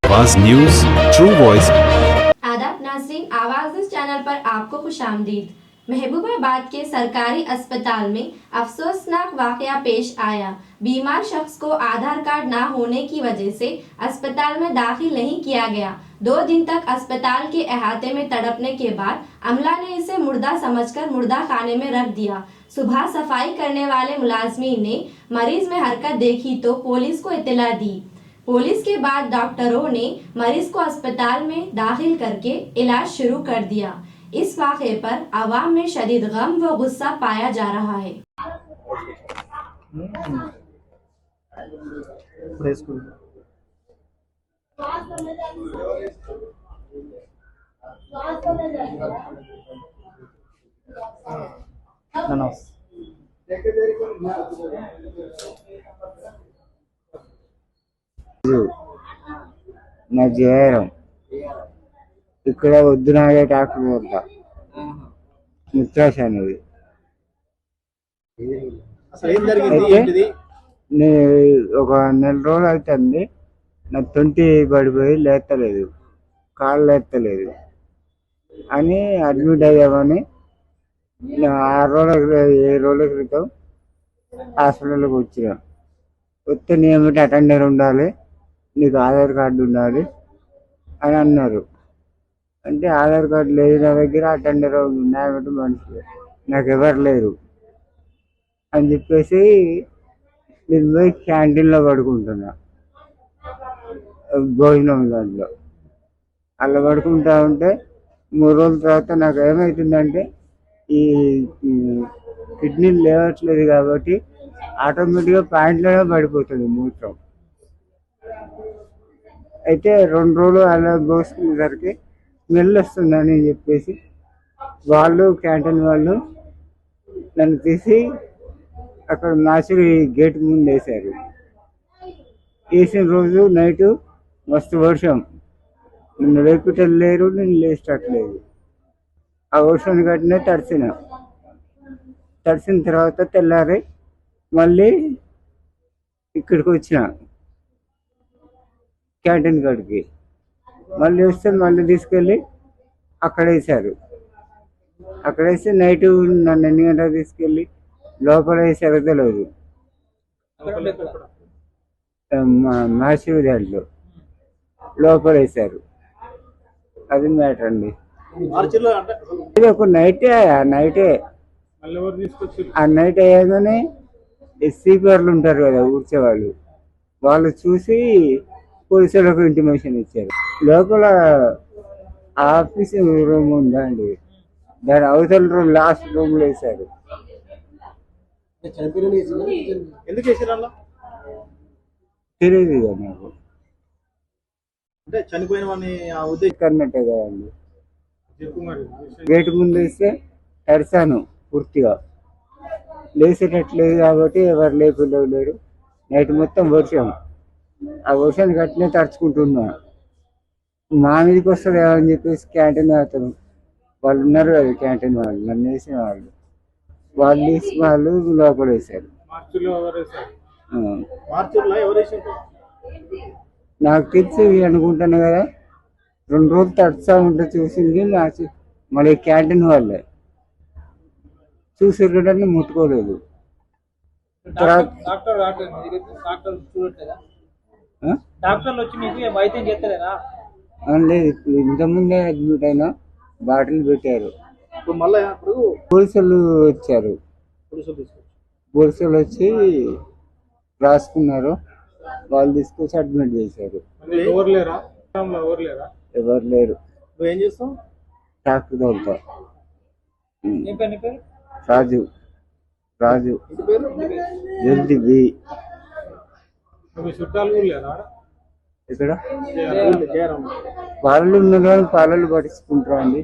आवाज news true voice. आदाब नाज़रीन, आवाज़ न्यूज़ चैनल पर आपको खुशामदीद। महबूबाबाद के सरकारी अस्पताल में अफसोसनाक वाकया पेश आया। बीमार शख्स को आधार कार्ड ना होने की वजह से अस्पताल में दाखिल नहीं किया गया। 2 दिन तक अस्पताल के अहाते में तड़पने के बाद अमला ने इसे मुर्दा समझकर मुर्दा खाने में रख दिया। सुबह सफाई करने वाले मुलाजमीन ने मरीज में हरकत देखी तो पुलिस को इत्तला दी। पुलिस के बाद डॉक्टरों ने मरीज को अस्पताल में दाखिल करके इलाज शुरू कर दिया। इस वाक़े पर आवाम में शदीद गम व गुस्सा पाया जा रहा है। నా జ్వరం ఇక్కడ వద్దునాగే డాక్టర్ వద్ద ముత్రాశ అనేది అయితే ఒక నెల రోజులు అవుతుంది. నా తొంటి పడిపోయి లేస్తలేదు, కాళ్ళు లేస్తలేదు అని అడ్మిట్ అయ్యామని 7 రోజుల క్రితం హాస్పిటల్కి వచ్చిన. వస్తే నియమిత అటెండర్ ఉండాలి, నీకు ఆధార్ కార్డు ఉండాలి అని అన్నారు. అంటే ఆధార్ కార్డు లేదు నా దగ్గర, అటెండర్ న్యాయమటి మనుషులు నాకు ఎవరు లేరు అని చెప్పేసి నేను పోయి క్యాంటీన్లో పడుకుంటున్నా. భోజనం దాంట్లో అలా పడుకుంటా ఉంటే 3 రోజుల తర్వాత నాకు ఏమవుతుందంటే ఈ కిడ్నీలు లేవట్లేదు కాబట్టి ఆటోమేటిక్గా ప్యాంట్లోనే పడిపోతుంది మూత్రం. అయితే 2 రోజులు అలా పోసుకునేసరికి స్మెల్ వస్తుందని చెప్పేసి వాళ్ళు క్యాంటీన్ వాళ్ళు నన్ను తీసి అక్కడ నాచురి గేట్ ముందు వేశారు. వేసిన రోజు నైటు మస్తు వర్షం, నిన్ను లేపుటలు లేరు, నేను లేచట్లేదు. ఆ వర్షాన్ని కట్టినే తడిసిన తర్వాత తెల్లారి మళ్ళీ ఇక్కడికి వచ్చిన క్యాంటీన్ కాడికి. మళ్ళీ వస్తే మళ్ళీ తీసుకెళ్ళి అక్కడ వేశారు. అక్కడ వేసి నైట్ నన్ను ఎన్ని గంటలకు తీసుకెళ్ళి లోపల వేసారో తెలియదు. మాసివ్ దాంట్లో లోపల వేశారు. అది మ్యాటర్ అండి. ఇది ఒక నైటే ఆ నైట్ అయ్యాగానే స్పీకర్లు ఉంటారు కదా ఊడ్చేవాళ్ళు, వాళ్ళు చూసి పోలీసులకు ఇంటిమేషన్ ఇచ్చారు. లోపల ఆఫీస్ రూమ్ ఉందా అండి, దాని అవతల రూమ్ లాస్ట్ రూమ్లో వేశారు. తెలియదు ఇక నాకు, కన్నట్టే కదండి. గేట్ ముందు వేస్తే తడిసాను పూర్తిగా, లేచేటట్లేదు కాబట్టి ఎవరు లేరు. నైట్ మొత్తం వర్షం, ఆ వర్షాన్ని కట్టినే తడుచుకుంటున్నా. మా మీదకి వస్తుంది అని చెప్పేసి క్యాంటీన్ అతను వాళ్ళు ఉన్నారు కదా, క్యాంటీన్ వాళ్ళు నన్ను వేసిన వాళ్ళు వేసి వాళ్ళు లోపల వేశారు. నాకు తెలిసి అనుకుంటాను కదా, 2 రోజులు తడుస్తా ఉంటే చూసింది మళ్ళీ క్యాంటీన్ వాళ్ళే చూసి ముట్టుకోలేదు. లేదు, ఇంతకుముందే అడ్మిట్ అయినా బాటిల్ పెట్టారు. పోలీసులు వచ్చారు, పోలీసులు వచ్చి రాసుకున్నారు, వాళ్ళు తీసుకొచ్చి అడ్మిట్ చేశారు. ఎవరు లేరు. డాక్టర్ తోలుతా రాజు జల్ది బి. ఇక్కడ వాళ్ళు ఉన్నారు కానీ పాలలు పట్టించుకుంటారా అండి.